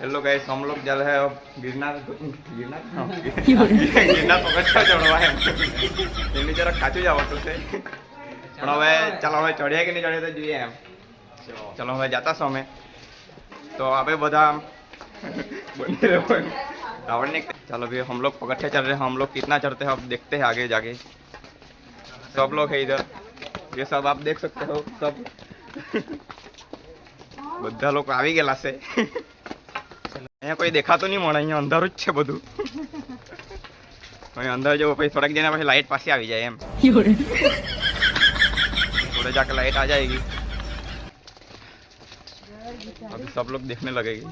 Hello guys, हम लोग जा रहे हैं अब गिरनार गिरनार गिरनार પગથિયા ચડવા એમ એની જરા કાચું જ આવતું છે પણ હવે ચાલો હવે ચડ્યા કે નહીં ચડ્યા તો જોઈએ એમ चलो હવે जाता છો અમે तो આપણે બધા बने रहो रावण चलो भी हम लोग पगठिया चल रहे हैं। हम लोग कितना चढ़ते हैं अब देखते हैं आगे जाके। सब लोग है इधर, ये सब आप देख सकते हो सब બધા લોકો આવી ગયેલા છે। અહીંયા કોઈ દેખાતો નહીં મળે, અહીંયા અંધારું જ છે બધું। અહીં અંદર જો પછી થોડાક દેના પછી लाइट पासी આવી જાય એમ थोड़े जाके लाइट आ जाएगी। अभी सब लोग देखने लगेगी।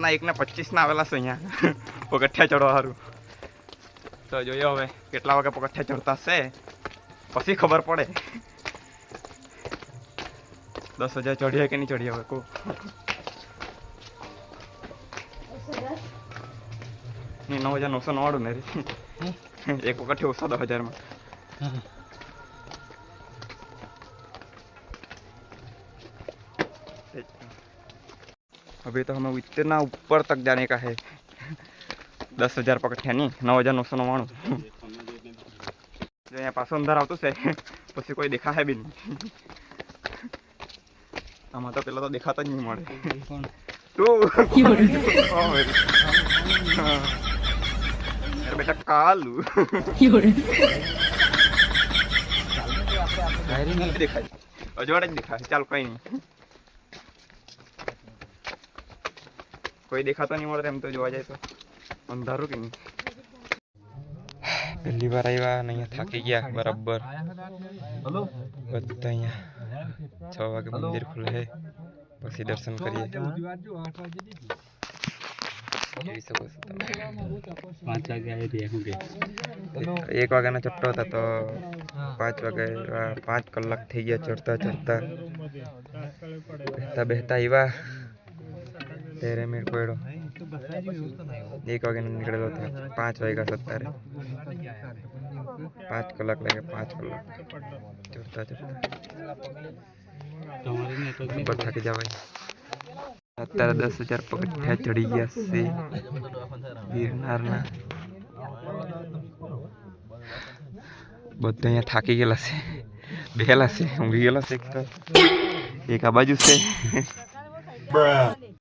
ना 1 ને 25 ના આવેલા છે અહીંયા પગથિયા ચડવા હારું। તો જોઈએ હવે કેટલા વાગે પગથિયા ચડતા છે પછી ખબર પડે। 10,000 ચઢ્યા કે નહીં ચઢ્યા હવે કો नहीं 9,999 ने एक पगठिया ओछा 10,000 में। अभी तो हमें इतना ऊपर तक जाने का है। 10,000 पगठिया नहीं 9,999। जो यहाँ पास अंदर आवतुं छे पछी कोई देखा है भी नहीं। आमां तो पेला तो देखाता ज नहीं मळे। तू बेटा कालू देखा अजवाड़ा देखा। चल कोई नहीं, कोई देखा तो नहीं મળે એમ તો જોવા જાય તો અંધારું કે નહીં। પહેલી વાર આવ્યા ને અહીંયા થાકી ગયા બરાબર। બધા અહીંયા 6 વાગે મંદિર ખુલે છે પછી દર્શન કરીએ। જોઈ શકો છો તમે 5 વાગે આવી રહ્યા હું કે 1 વાગ્યાનો ચટ્ટો હતો તો 5 વાગે 5 કલાક થઈ ગયા ચડતા ચડતા। બેહતા આવ્યા तेरे मेरे को 1 वागे निकलेलो था 5 वाग्या सत्तारे 5 कलाक लगे। 5 कलाक चढ़ता चढ़ता ऊपर थक जावाय। અત્યારે 10,000 પગથિયા ચડી ગયા છે ગિરનારના। બધા અહીંયા થાકી ગયેલા છે, બેહેલા છે, ઊંઘી ગયેલા છે। એક આ બાજુ છે